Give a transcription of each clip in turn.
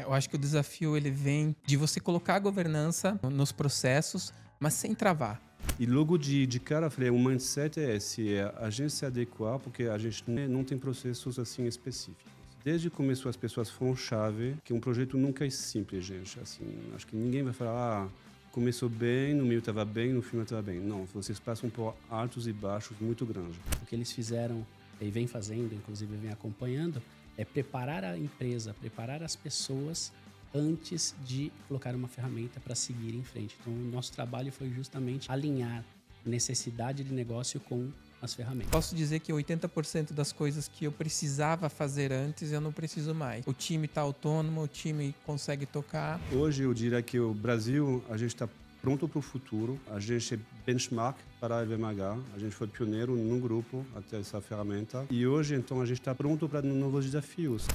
Eu acho que o desafio ele vem de você colocar a governança nos processos, mas sem travar. E logo de cara, eu falei, o mindset é esse, é a gente se adequar, porque a gente não tem processos assim específicos. Desde o começo as pessoas foram chave, que um projeto nunca é simples, gente. Assim, acho que ninguém vai falar, começou bem, no meio estava bem, no final estava bem. Não, vocês passam por altos e baixos muito grandes. O que eles fizeram e vem fazendo, inclusive vem acompanhando, é preparar a empresa, preparar as pessoas antes de colocar uma ferramenta para seguir em frente. Então, o nosso trabalho foi justamente alinhar necessidade de negócio com as ferramentas. Posso dizer que 80% das coisas que eu precisava fazer antes, eu não preciso mais. O time está autônomo, o time consegue tocar. Hoje eu diria que o Brasil, a gente está pronto para o futuro. A gente é benchmark para a LVMH. A gente foi pioneiro no grupo até essa ferramenta. E hoje, então, a gente está pronto para novos desafios.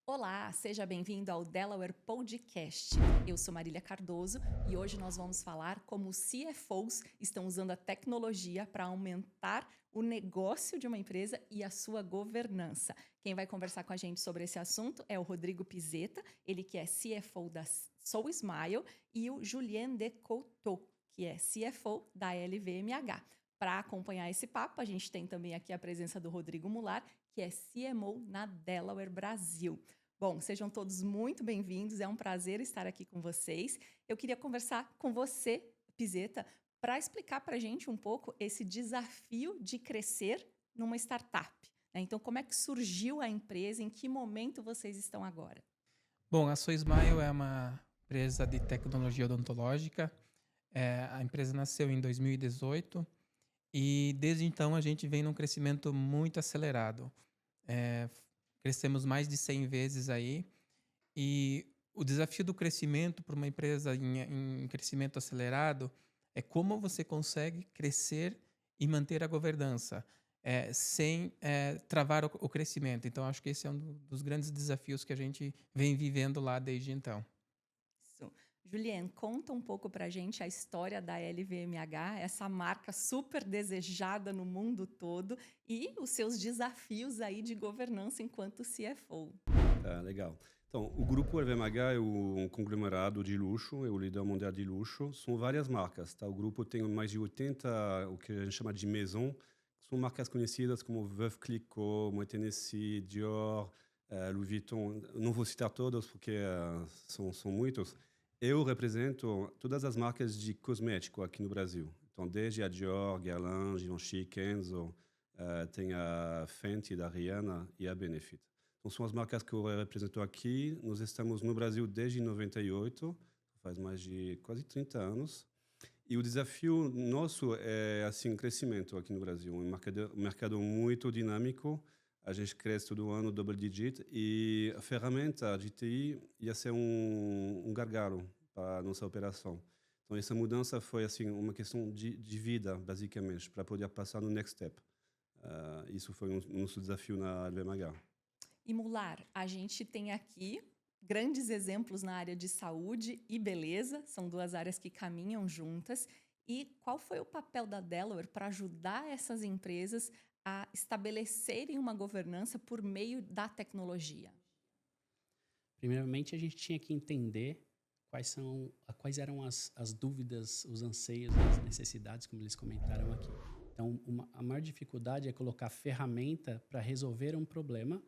Olá, seja bem-vindo ao Delaware Podcast. Eu sou Marília Cardoso e hoje nós vamos falar como os CFOs estão usando a tecnologia para aumentar o negócio de uma empresa e a sua governança. Quem vai conversar com a gente sobre esse assunto é o Rodrigo Pizeta, ele que é CFO da Soul Smile, e o Julien de Couto, que é CFO da LVMH. Para acompanhar esse papo, a gente tem também aqui a presença do Rodrigo Mular, que é CMO na Delaware Brasil. Bom, sejam todos muito bem-vindos, é um prazer estar aqui com vocês. Eu queria conversar com você, Pizeta, para explicar para a gente um pouco esse desafio de crescer numa startup, né? Então, como é que surgiu a empresa, em que momento vocês estão agora? Bom, a Soul Smile é uma empresa de tecnologia odontológica. A empresa nasceu em 2018 e desde então a gente vem num crescimento muito acelerado. Crescemos mais de 100 vezes aí. E o desafio do crescimento para uma empresa em crescimento acelerado é como você consegue crescer e manter a governança sem travar o crescimento. Então, acho que esse é um dos grandes desafios que a gente vem vivendo lá desde então. Isso. Julien, conta um pouco para a gente a história da LVMH, essa marca super desejada no mundo todo e os seus desafios aí de governança enquanto CFO. Legal. Então, o grupo LVMH é um conglomerado de luxo, é o líder mundial de luxo. São várias marcas, tá? O grupo tem mais de 80, o que a gente chama de maison, que são marcas conhecidas como Veuve Clicquot, Moet Hennessy, Dior, Louis Vuitton. Não vou citar todas porque são muitos. Eu represento todas as marcas de cosmético aqui no Brasil. Então, desde a Dior, Guerlain, Givenchy, Kenzo, tem a Fenty da Rihanna e a Benefit. Então, são as marcas que eu represento aqui. Nós estamos no Brasil desde 98, faz mais de quase 30 anos. E o desafio nosso é assim, crescimento aqui no Brasil. Um mercado muito dinâmico. A gente cresce todo ano, double digit. E a ferramenta de TI ia ser um gargalo para a nossa operação. Então, essa mudança foi assim, uma questão de vida, basicamente, para poder passar no next step. Isso foi um nosso desafio na LVMH. E Mular, a gente tem aqui grandes exemplos na área de saúde e beleza, são duas áreas que caminham juntas. E qual foi o papel da Delaware para ajudar essas empresas a estabelecerem uma governança por meio da tecnologia? Primeiramente, a gente tinha que entender quais eram as dúvidas, os anseios, as necessidades, como eles comentaram aqui. Então, a maior dificuldade é colocar ferramenta para resolver um problema,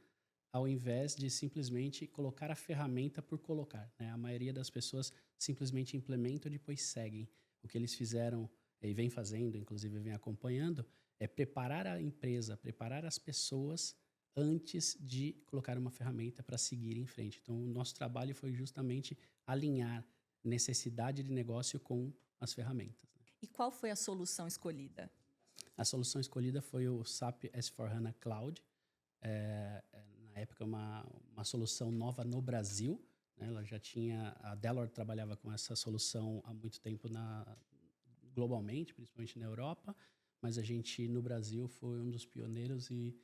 ao invés de simplesmente colocar a ferramenta por colocar, né? A maioria das pessoas simplesmente implementam e depois seguem. O que eles fizeram e vem fazendo, inclusive vem acompanhando, é preparar a empresa, preparar as pessoas antes de colocar uma ferramenta para seguir em frente. Então, o nosso trabalho foi justamente alinhar necessidade de negócio com as ferramentas. E qual foi a solução escolhida? A solução escolhida foi o SAP S/4HANA Cloud. Na época, uma solução nova no Brasil, né? Ela já tinha, a Delaware trabalhava com essa solução há muito tempo globalmente, principalmente na Europa, mas a gente no Brasil foi um dos pioneiros e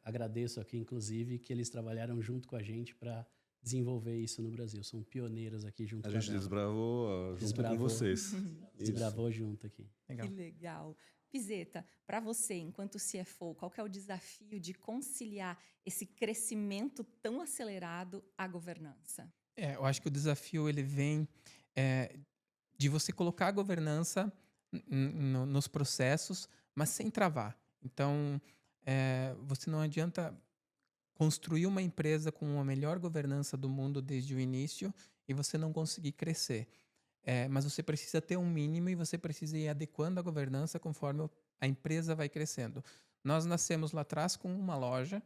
agradeço aqui, inclusive, que eles trabalharam junto com a gente para desenvolver isso no Brasil. São pioneiros aqui junto com a gente Delaware. desbravou junto com vocês. Desbravou junto aqui. Legal. Que legal. Pizeta, para você, enquanto CFO, qual que é o desafio de conciliar esse crescimento tão acelerado à governança? Eu acho que o desafio ele vem eh, de você colocar a governança nos processos, mas sem travar. Então, você não adianta construir uma empresa com a melhor governança do mundo desde o início e você não conseguir crescer. Mas você precisa ter um mínimo e você precisa ir adequando a governança conforme a empresa vai crescendo. Nós nascemos lá atrás com uma loja,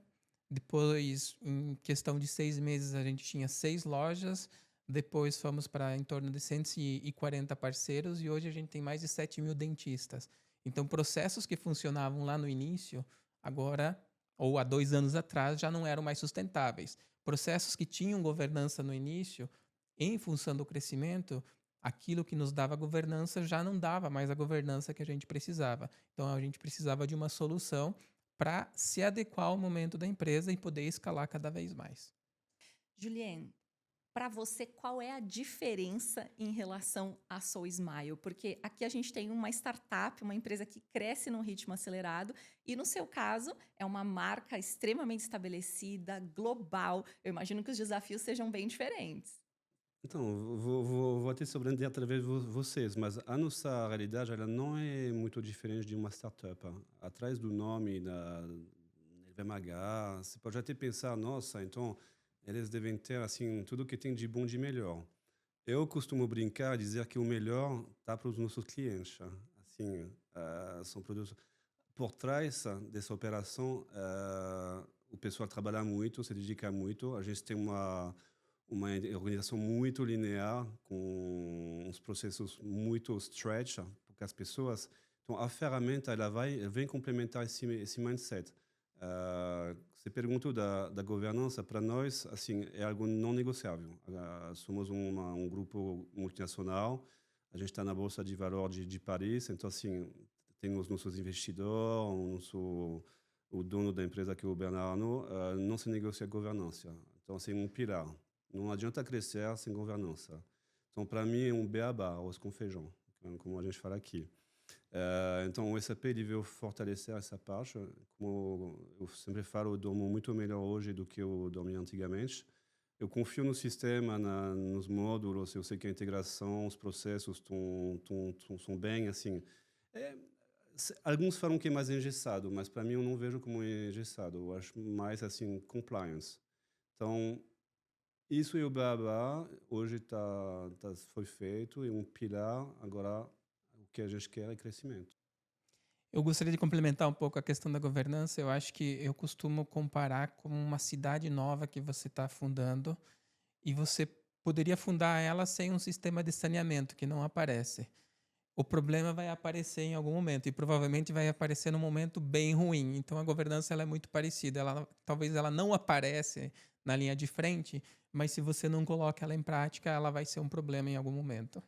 depois, em questão de 6 meses, a gente tinha 6 lojas, depois fomos para em torno de 140 parceiros e hoje a gente tem mais de 7.000 dentistas. Então, processos que funcionavam lá no início, agora, ou há 2 anos atrás, já não eram mais sustentáveis. Processos que tinham governança no início, em função do crescimento, aquilo que nos dava governança já não dava mais a governança que a gente precisava. Então, a gente precisava de uma solução para se adequar ao momento da empresa e poder escalar cada vez mais. Juliane, para você, qual é a diferença em relação à Soul Smile? Porque aqui a gente tem uma startup, uma empresa que cresce num ritmo acelerado, e no seu caso, é uma marca extremamente estabelecida, global. Eu imagino que os desafios sejam bem diferentes. Então, vou até surpreender através de vocês, mas a nossa realidade ela não é muito diferente de uma startup. Atrás do nome da LVMH, você pode até pensar, nossa, então eles devem ter assim tudo que tem de bom e de melhor. Eu costumo brincar, dizer que o melhor está para os nossos clientes. Assim, são produtos por trás dessa operação. O pessoal trabalha muito, se dedica muito. A gente tem uma organização muito linear, com uns processos muito stretch, porque as pessoas... Então, a ferramenta ela vem complementar esse mindset. Você perguntou da governança, para nós, assim, é algo não negociável. Somos um grupo multinacional, a gente está na Bolsa de Valores de Paris, então, assim, tem os nossos investidores, o dono da empresa, que é o Bernard Arnault, não se negocia governança. Então, assim, um pilar. Não adianta crescer sem governança. Então, para mim, é um beabá, arroz com feijão, como a gente fala aqui. Então, o SAP ele veio fortalecer essa parte. Como eu sempre falo, eu durmo muito melhor hoje do que eu dormia antigamente. Eu confio no sistema, nos módulos, eu sei que a integração, os processos são bem, assim... Alguns falam que é mais engessado, mas para mim eu não vejo como engessado. Eu acho mais, assim, compliance. Então, isso e o beabá, hoje foi feito, e um pilar, agora o que a gente quer é crescimento. Eu gostaria de complementar um pouco a questão da governança. Eu acho que eu costumo comparar com uma cidade nova que você está fundando e você poderia fundar ela sem um sistema de saneamento que não aparece. O problema vai aparecer em algum momento e provavelmente vai aparecer num momento bem ruim. Então a governança ela é muito parecida. Talvez ela não aparece na linha de frente, mas se você não coloca ela em prática, ela vai ser um problema em algum momento.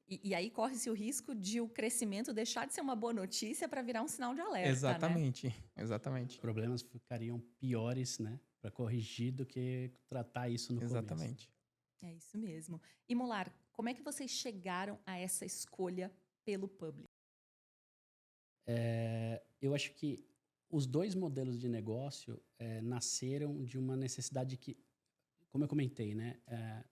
E aí corre-se o risco de o crescimento deixar de ser uma boa notícia para virar um sinal de alerta, Exatamente, né? exatamente. Os problemas ficariam piores, né, para corrigir do que tratar isso no começo. Exatamente. É isso mesmo. E Molar, como é que vocês chegaram a essa escolha pelo public? Eu acho que os dois modelos de negócio nasceram de uma necessidade que, como eu comentei, né,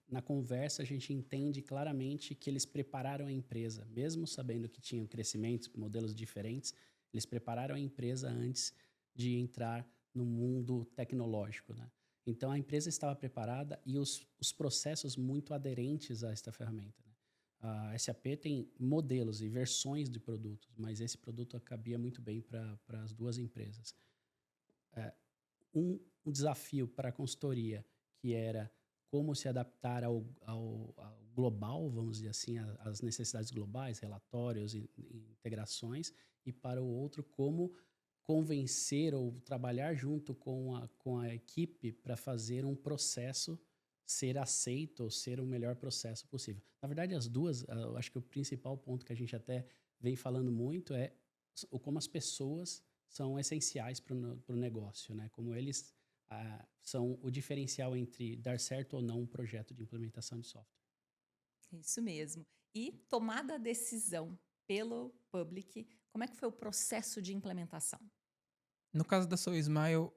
na conversa a gente entende claramente que eles prepararam a empresa, mesmo sabendo que tinham crescimentos, modelos diferentes, eles prepararam a empresa antes de entrar no mundo tecnológico, né? Então a empresa estava preparada e os processos muito aderentes a esta ferramenta, né? A SAP tem modelos e versões de produtos, mas esse produto cabia muito bem para as duas empresas. Um desafio para a consultoria, que era como se adaptar ao global, vamos dizer assim, às necessidades globais, relatórios e integrações, e para o outro, como convencer ou trabalhar junto com a equipe para fazer um processo ser aceito ou ser o melhor processo possível. Na verdade, as duas, eu acho que o principal ponto que a gente até vem falando muito é como as pessoas são essenciais para o negócio, né? Como eles são o diferencial entre dar certo ou não um projeto de implementação de software. Isso mesmo. E tomada a decisão pelo public, Como é que foi o processo de implementação? No caso da Soul Smile,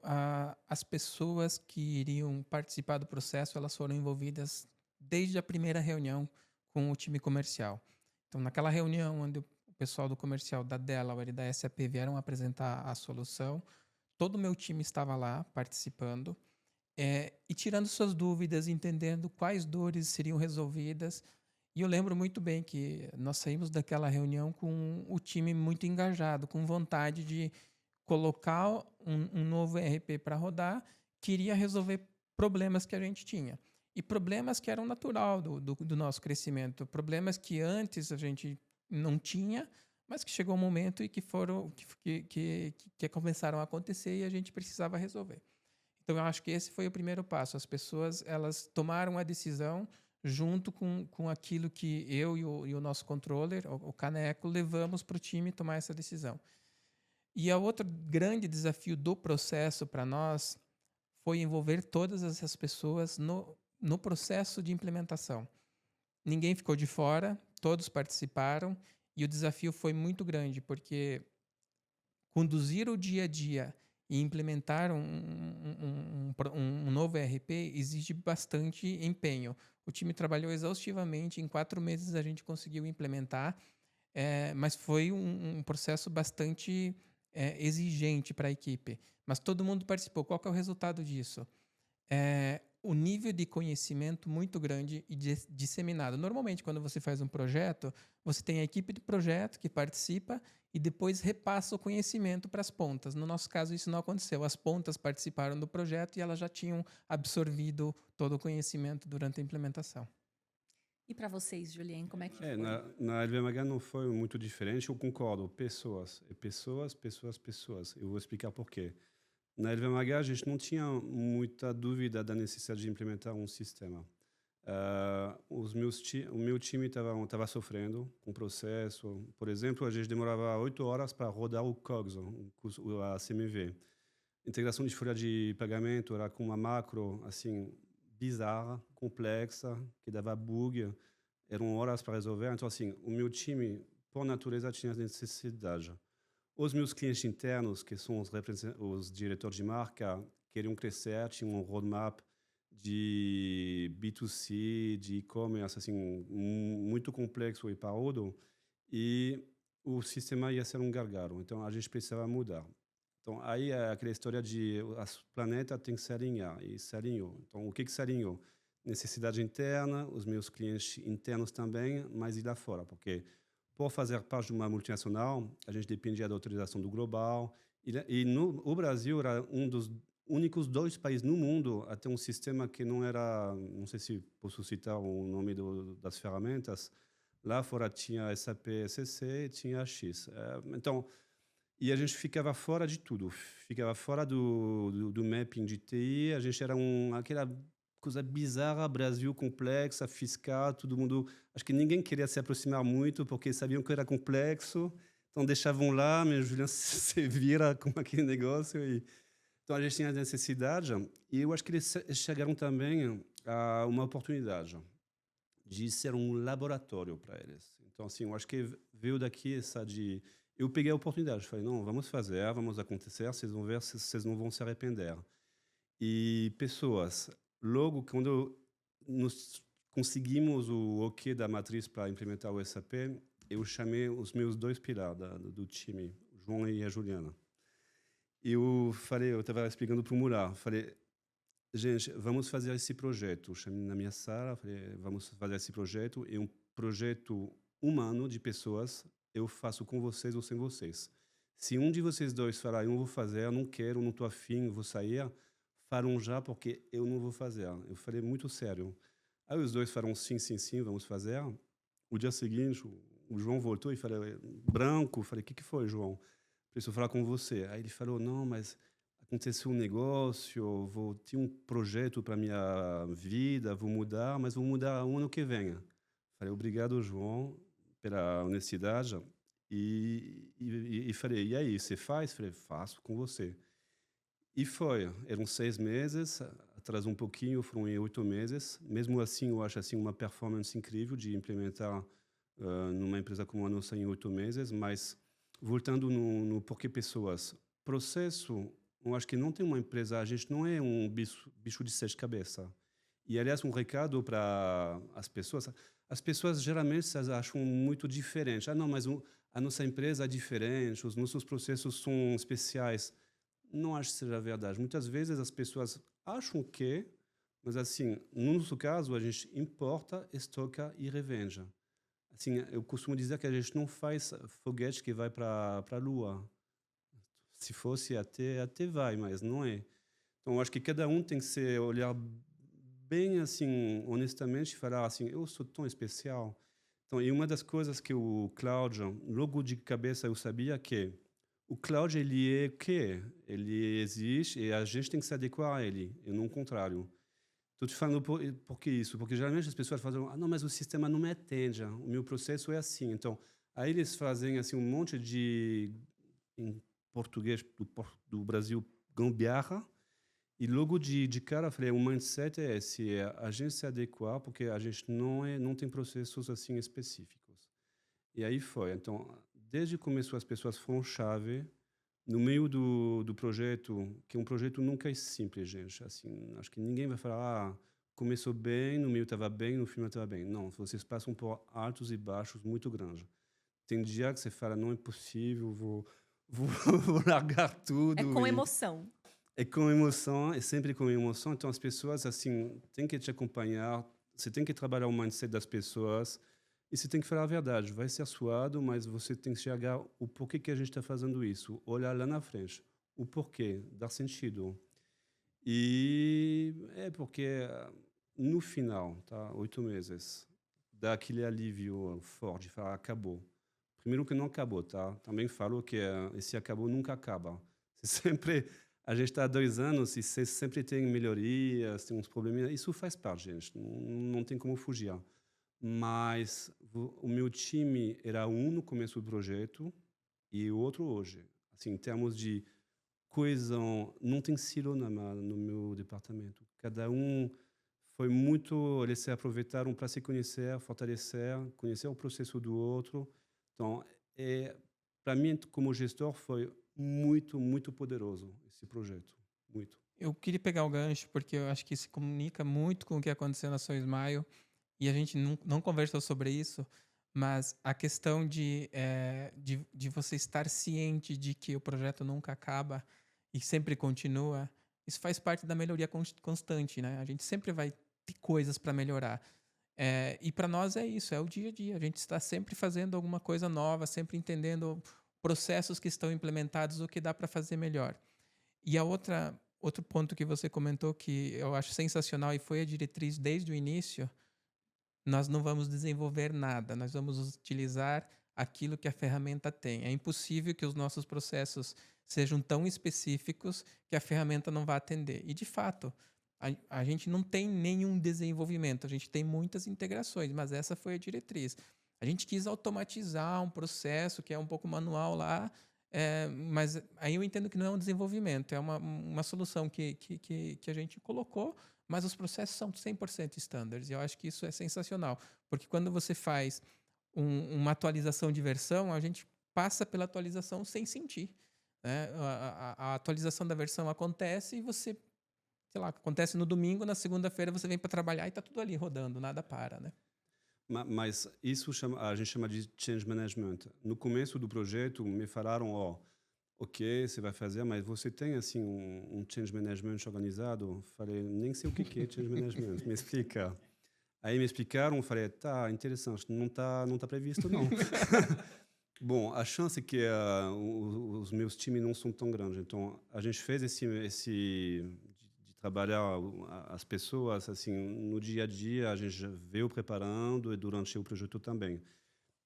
as pessoas que iriam participar do processo, elas foram envolvidas desde a primeira reunião com o time comercial. Então, naquela reunião onde o pessoal do comercial da Delaware e da SAP vieram apresentar a solução, todo o meu time estava lá participando e tirando suas dúvidas, entendendo quais dores seriam resolvidas. E eu lembro muito bem que nós saímos daquela reunião com o time muito engajado, com vontade de colocar um novo ERP para rodar, queria resolver problemas que a gente tinha. E problemas que eram natural do nosso crescimento, problemas que antes a gente não tinha, mas que chegou um momento e que começaram a acontecer e a gente precisava resolver. Então, eu acho que esse foi o primeiro passo. As pessoas elas tomaram a decisão junto com aquilo que eu e o nosso controller, o Caneco, levamos para o time tomar essa decisão. E o outro grande desafio do processo para nós foi envolver todas essas pessoas no processo de implementação. Ninguém ficou de fora, todos participaram, e o desafio foi muito grande, porque conduzir o dia a dia e implementar um novo ERP exige bastante empenho. O time trabalhou exaustivamente, em 4 meses a gente conseguiu implementar, mas foi um processo bastante exigente para a equipe. Mas todo mundo participou. Qual que é o resultado disso? O nível de conhecimento muito grande e disseminado. Normalmente, quando você faz um projeto, você tem a equipe de projeto que participa e depois repassa o conhecimento para as pontas. No nosso caso, isso não aconteceu. As pontas participaram do projeto e elas já tinham absorvido todo o conhecimento durante a implementação. E para vocês, Julien, como é que foi? Na LVMH não foi muito diferente, eu concordo. Pessoas. Eu vou explicar por quê. Na LVMH, a gente não tinha muita dúvida da necessidade de implementar um sistema. O meu time estava sofrendo com o processo. Por exemplo, a gente demorava 8 horas para rodar o COGS, a CMV. Integração de folha de pagamento era com uma macro assim bizarra, complexa, que dava bug. Eram horas para resolver. Então, assim, o meu time, por natureza, tinha necessidade. Os meus clientes internos, que são os diretores de marca, queriam crescer, tinham um roadmap de B2C, de e-commerce, assim, muito complexo e parrudo, e o sistema ia ser um gargalo. Então, a gente precisava mudar. Então, aí é aquela história de o planeta tem que se alinhar, e se alinhou. Então, o que se alinhou? Necessidade interna, os meus clientes internos também, mas e lá fora, porque por fazer parte de uma multinacional, a gente dependia da autorização do global, o Brasil era um dos únicos 2 países no mundo a ter um sistema que não era, não sei se posso citar o nome das ferramentas, lá fora tinha SAP SCC, tinha X. Então, e a gente ficava fora de tudo, ficava fora do mapping de TI, a gente era aquela coisa bizarra, Brasil complexa, fiscal, todo mundo... Acho que ninguém queria se aproximar muito, porque sabiam que era complexo, então deixavam lá, mas Julian se vira com aquele negócio. Então a gente tinha necessidade, e eu acho que eles chegaram também a uma oportunidade de ser um laboratório para eles. Então, assim, eu acho que veio daqui essa de... Eu peguei a oportunidade, falei, não, vamos fazer, vamos acontecer, vocês vão ver, vocês não vão se arrepender. E pessoas... Logo, quando nós conseguimos o OK da matriz para implementar o SAP, eu chamei os meus 2 pilares do time, o João e a Juliana. Eu estava explicando para o Murar, falei, gente, vamos fazer esse projeto. Eu chamei na minha sala, falei, vamos fazer esse projeto, é um projeto humano de pessoas, eu faço com vocês ou sem vocês. Se um de vocês 2 falar, eu não vou fazer, eu não quero, não estou afim, vou sair... falam já porque eu não vou fazer. Eu falei muito sério. Aí os 2 falaram sim, vamos fazer. O dia seguinte, o João voltou e falou, branco. Eu falei, o que foi, João? Preciso falar com você. Aí ele falou, não, mas aconteceu um negócio, vou ter um projeto para minha vida, vou mudar, mas vou mudar o ano que vem. Eu falei, obrigado, João, pela honestidade. E falei, e aí, você faz? Eu falei, faço com você. E foi, eram 6 meses, atrasou um pouquinho, foram em 8 meses. Mesmo assim, eu acho assim uma performance incrível de implementar numa empresa como a nossa em 8 meses, mas voltando no porquê pessoas. Processo, eu acho que não tem uma empresa, a gente não é um bicho de sete cabeças. E, aliás, um recado para as pessoas. As pessoas, geralmente, se acham muito diferente. Ah, não, mas a nossa empresa é diferente, os nossos processos são especiais. Não acho que seja verdade. Muitas vezes as pessoas acham que, mas assim, no nosso caso, a gente importa, estoca e revende. Assim, eu costumo dizer que a gente não faz foguete que vai para a Lua. Se fosse até vai, mas não é. Então, eu acho que cada um tem que se olhar bem assim, honestamente, e falar assim, eu sou tão especial. Então, e uma das coisas que o Cláudio, logo de cabeça eu sabia que o Cláudio, ele é o quê? Ele existe e a gente tem que se adequar a ele, e não o contrário. Estou te falando por que isso? Porque geralmente as pessoas falam, ah, não, mas o sistema não me atende, o meu processo é assim. Então, aí eles fazem assim um monte de, em português do Brasil, gambiarra, e logo de cara eu falei, o mindset é esse, é a gente se adequar, porque a gente não tem processos assim específicos. E aí foi. Então, desde que começou as pessoas foram chave no meio do projeto, que um projeto nunca é simples, gente. Assim, acho que ninguém vai falar, começou bem, no meio estava bem, no final estava bem. Não, vocês passam por altos e baixos muito grandes. Tem dia que você fala, não é possível, vou, vou largar É tudo. com emoção. É com emoção, é sempre com emoção. Então, as pessoas, assim, têm que te acompanhar, você tem que trabalhar o mindset das pessoas e você tem que falar a verdade. Vai ser suado, mas você tem que chegar o porquê que a gente está fazendo isso. Olhar lá na frente. O porquê, dar sentido. E é porque, no final, tá, 8 meses, dá aquele alívio forte de falar, acabou. Primeiro que não acabou, tá? Também falo que esse acabou nunca acaba. Você sempre... A gente está há 2 anos e você sempre tem melhorias, tem uns probleminhas. Isso faz parte, gente. Não tem como fugir. Mas o meu time era um no começo do projeto e o outro hoje. Assim, em termos de coesão, não tem silo no meu departamento. Cada um foi muito... Eles se aproveitaram para se conhecer, fortalecer, conhecer o processo do outro. Então, para mim, como gestor, foi muito, muito poderoso esse projeto. Muito. Eu queria pegar o gancho, porque eu acho que se comunica muito com o que aconteceu na São Ismael, e a gente não conversou sobre isso, mas a questão de você estar ciente de que o projeto nunca acaba e sempre continua, isso faz parte da melhoria constante, né? A gente sempre vai ter coisas para melhorar. E para nós é isso, é o dia a dia. A gente está sempre fazendo alguma coisa nova, sempre entendendo processos que estão implementados, o que dá para fazer melhor. E outro ponto que você comentou que eu acho sensacional e foi a diretriz desde o início, nós não vamos desenvolver nada, nós vamos utilizar aquilo que a ferramenta tem. É impossível que os nossos processos sejam tão específicos que a ferramenta não vá atender. E, de fato, a gente não tem nenhum desenvolvimento, a gente tem muitas integrações, mas essa foi a diretriz. A gente quis automatizar um processo que é um pouco manual lá, mas aí eu entendo que não é um desenvolvimento, é uma solução que a gente colocou, mas os processos são 100% standards. E eu acho que isso é sensacional, porque quando você faz uma atualização de versão, a gente passa pela atualização sem sentir. Né? A atualização da versão acontece e você, sei lá, acontece no domingo, na segunda-feira você vem para trabalhar e está tudo ali rodando, nada para, né? Mas isso a gente chama de change management. No começo do projeto, me falaram, ok, você vai fazer, mas você tem assim um change management organizado? Falei, nem sei o que é change management, me explica. Aí me explicaram, falei, tá, interessante, não tá previsto não. Bom, a chance é que os meus times não são tão grandes, então a gente fez esse de trabalhar as pessoas assim no dia a dia, a gente já veio preparando e durante o projeto também.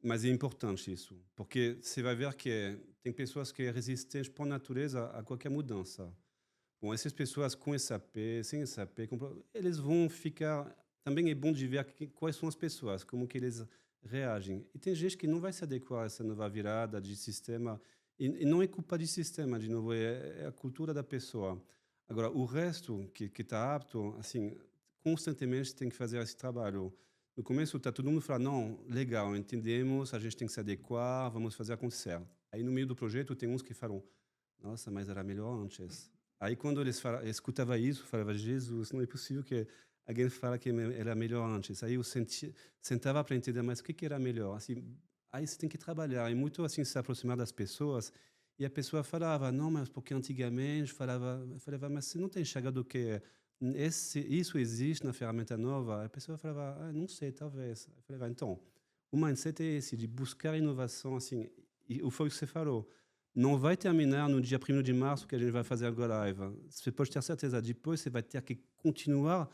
Mas é importante isso, porque você vai ver que tem pessoas que são resistentes por natureza a qualquer mudança. Bom, essas pessoas com SAP, sem SAP, eles vão ficar... Também é bom de ver quais são as pessoas, como que eles reagem. E tem gente que não vai se adequar a essa nova virada de sistema, e não é culpa de sistema, de novo, é a cultura da pessoa. Agora, o resto que está apto, assim, constantemente tem que fazer esse trabalho. No começo, está todo mundo falando, não, legal, entendemos, a gente tem que se adequar, vamos fazer acontecer. Aí, no meio do projeto, tem uns que falam, nossa, mas era melhor antes. Aí, quando eles escutavam isso, falava, Jesus, não é possível que alguém fala que era melhor antes. Aí eu sentava para entender, mas o que era melhor? Assim, aí você tem que trabalhar, e muito assim, se aproximar das pessoas, e a pessoa falava, não, mas porque antigamente, eu falava, mas você não tem enxergado que isso existe na ferramenta nova? A pessoa falava, não sei, talvez. Eu falava, então, o mindset é esse, de buscar inovação, assim, e foi o que você falou, não vai terminar no dia 1º de março que a gente vai fazer a Go Live. Você pode ter certeza, depois você vai ter que continuar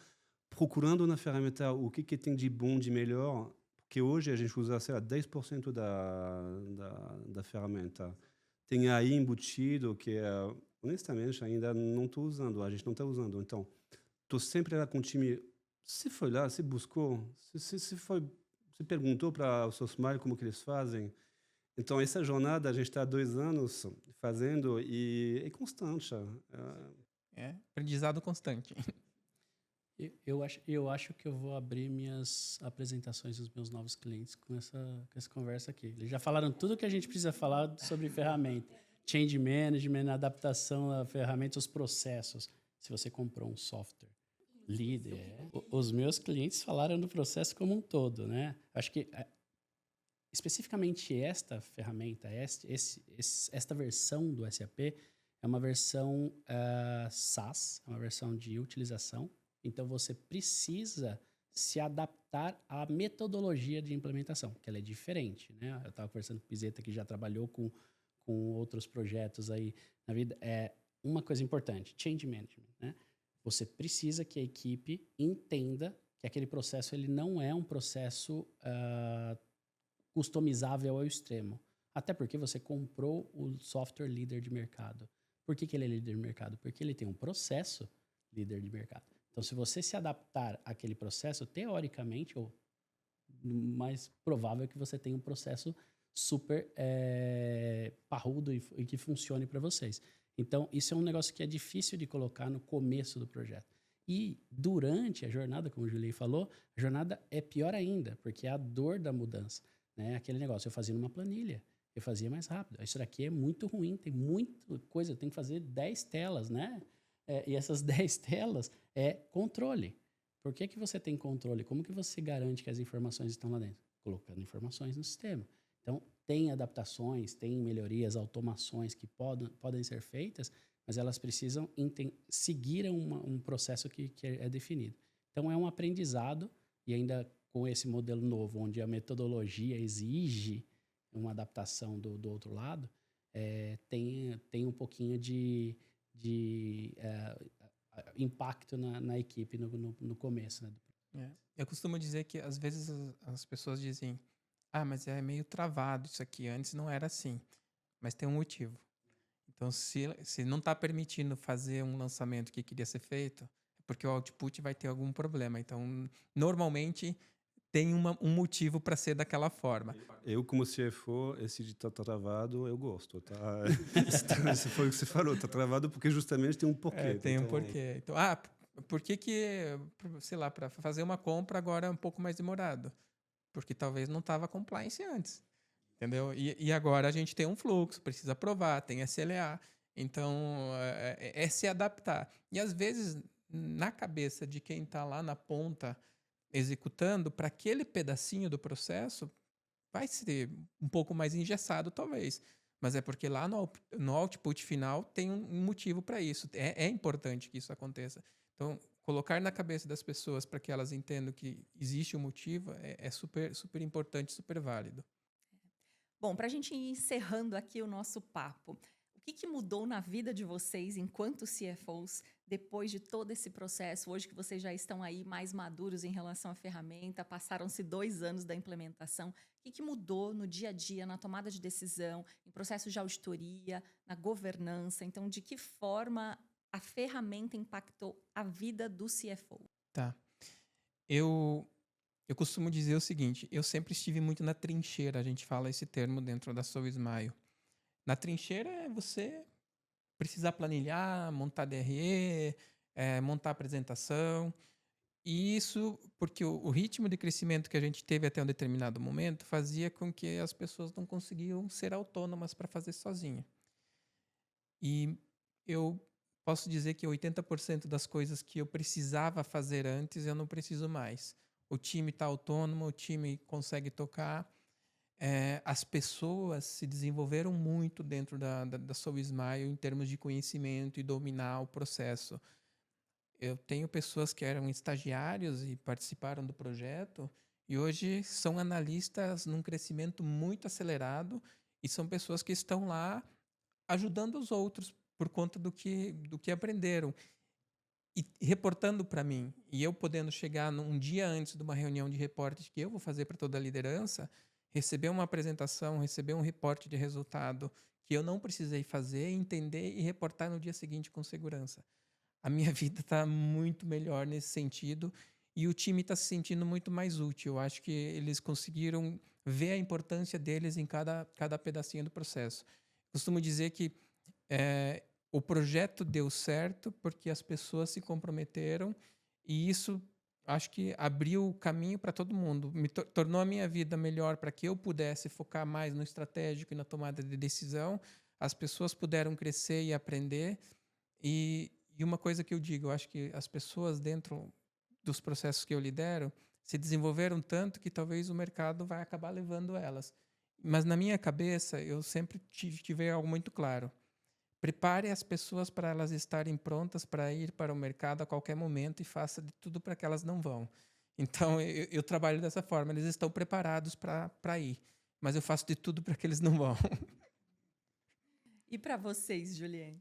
procurando na ferramenta o que tem de bom, de melhor, porque hoje a gente usa, sei lá, 10% da ferramenta. Tem aí embutido que, honestamente, ainda não estou usando, a gente não está usando. Então, estou sempre lá com o time. Você foi lá, você buscou, você perguntou para o Sosmile como que eles fazem. Então, essa jornada a gente está há 2 anos fazendo e é constante. Aprendizado constante. Eu acho que eu vou abrir minhas apresentações dos meus novos clientes com essa conversa aqui. Eles já falaram tudo que a gente precisa falar sobre ferramenta. Change management, adaptação à ferramenta, os processos. Se você comprou um software líder, os meus clientes falaram do processo como um todo, né? Acho que especificamente esta ferramenta, esta versão do SAP é uma versão SaaS, é uma versão de utilização. Então, você precisa se adaptar à metodologia de implementação, que ela é diferente, né? Eu estava conversando com o Pizeta, que já trabalhou com outros projetos aí na vida. É uma coisa importante, change management, né? Você precisa que a equipe entenda que aquele processo ele não é um processo customizável ao extremo. Até porque você comprou o software líder de mercado. Por que ele é líder de mercado? Porque ele tem um processo líder de mercado. Então, se você se adaptar àquele processo, teoricamente, ou mais provável que você tenha um processo super parrudo e que funcione para vocês. Então, isso é um negócio que é difícil de colocar no começo do projeto. E durante a jornada, como o Julie falou, a jornada é pior ainda, porque é a dor da mudança. Né? Aquele negócio, eu fazia numa planilha, eu fazia mais rápido. Isso daqui é muito ruim, tem muita coisa, tem que fazer 10 telas, né? E essas 10 telas é controle. Por que você tem controle? Como que você garante que as informações estão lá dentro? Colocando informações no sistema. Então, tem adaptações, tem melhorias, automações que podem ser feitas, mas elas precisam seguir um processo que é definido. Então, é um aprendizado, e ainda com esse modelo novo, onde a metodologia exige uma adaptação do outro lado, tem um pouquinho de impacto na equipe no começo. Né? Eu costumo dizer que, às vezes, as pessoas dizem mas é meio travado isso aqui, antes não era assim. Mas tem um motivo. Então, se não está permitindo fazer um lançamento que queria ser feito, é porque o output vai ter algum problema. Então, normalmente, tem um motivo para ser daquela forma. Eu, como CFO, esse de estar travado, eu gosto. Tá? Isso foi o que você falou, está travado porque justamente tem um porquê. Tem um porquê. Então, por que, sei lá, para fazer uma compra agora é um pouco mais demorado? Porque talvez não estava compliance antes. Entendeu? E agora a gente tem um fluxo, precisa aprovar, tem SLA. Então, é se adaptar. E, às vezes, na cabeça de quem está lá na ponta executando, para aquele pedacinho do processo, vai ser um pouco mais engessado, talvez. Mas é porque lá no output final tem um motivo para isso. É importante que isso aconteça. Então, colocar na cabeça das pessoas para que elas entendam que existe um motivo é super, super importante, super válido. Bom, para a gente ir encerrando aqui o nosso papo, o que mudou na vida de vocês enquanto CFOs depois de todo esse processo? Hoje que vocês já estão aí mais maduros em relação à ferramenta, passaram-se 2 anos da implementação. O que mudou no dia a dia, na tomada de decisão, em processo de auditoria, na governança? Então, de que forma a ferramenta impactou a vida do CFO? Tá. Eu costumo dizer o seguinte, eu sempre estive muito na trincheira, a gente fala esse termo dentro da SoulSmile. Na trincheira é você precisar planilhar, montar DRE, montar apresentação. E isso porque o ritmo de crescimento que a gente teve até um determinado momento fazia com que as pessoas não conseguiam ser autônomas para fazer sozinha. E eu posso dizer que 80% das coisas que eu precisava fazer antes, eu não preciso mais. O time está autônomo, o time consegue tocar. As pessoas se desenvolveram muito dentro da Soul Smile em termos de conhecimento e dominar o processo. Eu tenho pessoas que eram estagiários e participaram do projeto e hoje são analistas num crescimento muito acelerado e são pessoas que estão lá ajudando os outros por conta do que aprenderam e reportando para mim. E eu podendo chegar um dia antes de uma reunião de reportes que eu vou fazer para toda a liderança, receber uma apresentação, receber um reporte de resultado que eu não precisei fazer, entender e reportar no dia seguinte com segurança. A minha vida está muito melhor nesse sentido e o time está se sentindo muito mais útil. Eu acho que eles conseguiram ver a importância deles em cada pedacinho do processo. Costumo dizer que o projeto deu certo porque as pessoas se comprometeram e isso acho que abriu o caminho para todo mundo. Tornou a minha vida melhor para que eu pudesse focar mais no estratégico e na tomada de decisão. As pessoas puderam crescer e aprender. E uma coisa que eu digo, eu acho que as pessoas dentro dos processos que eu lidero se desenvolveram tanto que talvez o mercado vai acabar levando elas. Mas na minha cabeça, eu sempre tive algo muito claro. Prepare as pessoas para elas estarem prontas para ir para o mercado a qualquer momento e faça de tudo para que elas não vão. Então, eu trabalho dessa forma. Eles estão preparados para ir, mas eu faço de tudo para que eles não vão. E para vocês, Juliane?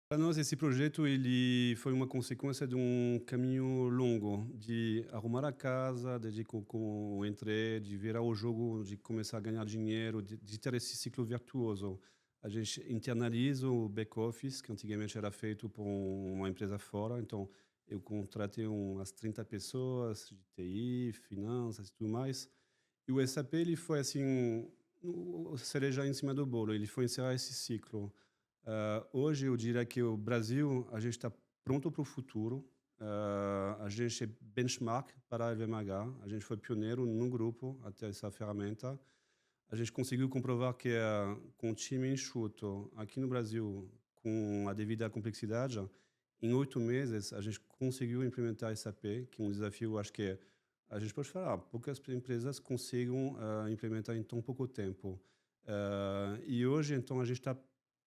Para nós, esse projeto ele foi uma consequência de um caminho longo, de arrumar a casa, de como entrei, de virar o jogo, de começar a ganhar dinheiro, de ter esse ciclo virtuoso. A gente internaliza o back-office, que antigamente era feito por uma empresa fora. Então, eu contratei umas 30 pessoas de TI, finanças e tudo mais. E o SAP ele foi assim, o cereja em cima do bolo. Ele foi encerrar esse ciclo. Hoje eu diria que o Brasil, a gente está pronto para o futuro. A gente é benchmark para a LVMH. A gente foi pioneiro no grupo até essa ferramenta. A gente conseguiu comprovar que com o time enxuto aqui no Brasil, com a devida complexidade, em 8 meses a gente conseguiu implementar SAP, que é um desafio, acho que a gente pode falar, poucas empresas conseguem implementar em tão pouco tempo. E hoje, então, a gente está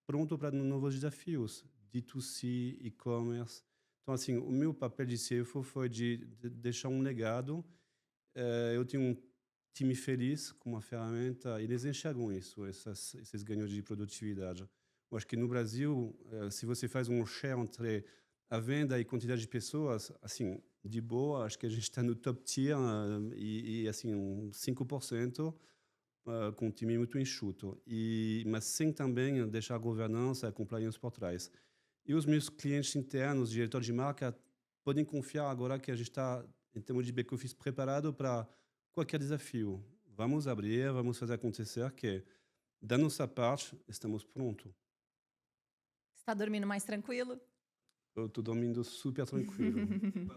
pronto para novos desafios, D2C, e-commerce. Então, assim, o meu papel de CFO foi de deixar um legado. Eu tenho um time feliz com uma ferramenta, eles enxergam isso, esses ganhos de produtividade. Eu acho que no Brasil, se você faz um share entre a venda e quantidade de pessoas, assim, de boa, acho que a gente está no top tier e assim, 5%. Com um time muito enxuto, mas sem também deixar a governança e a compliance por trás. E os meus clientes internos, diretor de marca, podem confiar agora que a gente está, em termos de back-office, preparado para qualquer desafio. Vamos abrir, vamos fazer acontecer, que da nossa parte, estamos prontos. Está dormindo mais tranquilo? Eu estou dormindo super tranquilo.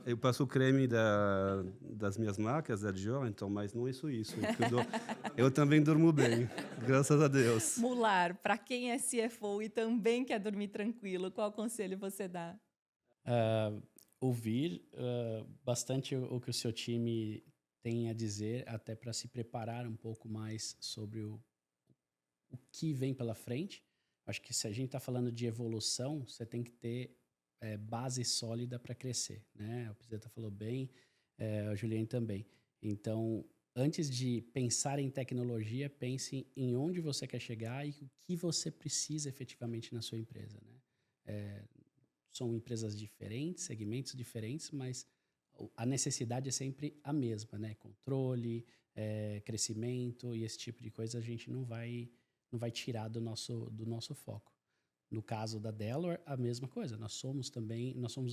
Eu passo o creme das minhas marcas, da Dior, então, mas não é só isso. Eu também durmo bem, graças a Deus. Mular, para quem é CFO e também quer dormir tranquilo, qual conselho você dá? Ouvir bastante o que o seu time tem a dizer, até para se preparar um pouco mais sobre o que vem pela frente. Acho que se a gente está falando de evolução, você tem que ter base sólida para crescer, né? O Pizeta falou bem, a Juliane também. Então, antes de pensar em tecnologia, pense em onde você quer chegar e o que você precisa efetivamente na sua empresa, né? São empresas diferentes, segmentos diferentes, mas a necessidade é sempre a mesma, né? Controle, crescimento e esse tipo de coisa a gente não vai tirar do nosso foco. No caso da Delaware, a mesma coisa. Nós somos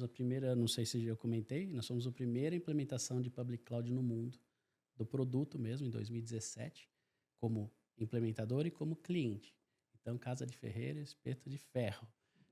a primeira, não sei se eu comentei, nós somos a primeira implementação de Public Cloud no mundo, do produto mesmo, em 2017, como implementador e como cliente. Então, casa de ferreiro, espeto de ferro.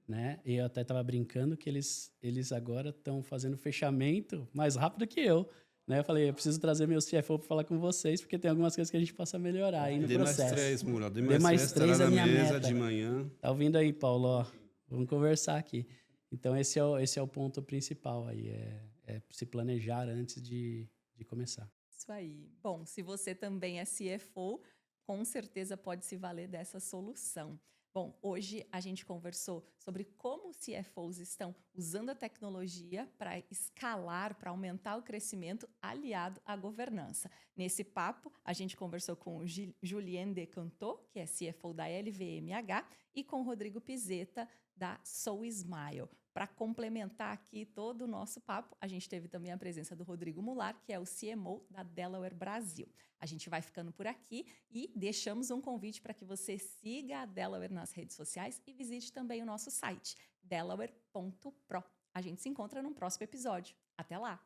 né? E eu até estava brincando que eles agora estão fazendo fechamento mais rápido que eu. Né? Eu falei, eu preciso trazer meu CFO para falar com vocês, porque tem algumas coisas que a gente possa melhorar aí no processo. D+3, Mula. D+3 estará é na minha mesa meta. de manhã. Tá ouvindo aí, Paulo? Ó, vamos conversar aqui. Então, esse é o ponto principal aí, é se planejar antes de começar. Isso aí. Bom, se você também é CFO, com certeza pode se valer dessa solução. Bom, hoje a gente conversou sobre como os CFOs estão usando a tecnologia para escalar, para aumentar o crescimento aliado à governança. Nesse papo, a gente conversou com o Julien Decantot, que é CFO da LVMH, e com o Rodrigo Pizeta, da SoulSmile. Para complementar aqui todo o nosso papo, a gente teve também a presença do Rodrigo Mular, que é o CMO da Delaware Brasil. A gente vai ficando por aqui e deixamos um convite para que você siga a Delaware nas redes sociais e visite também o nosso site, delaware.pro. A gente se encontra no próximo episódio. Até lá!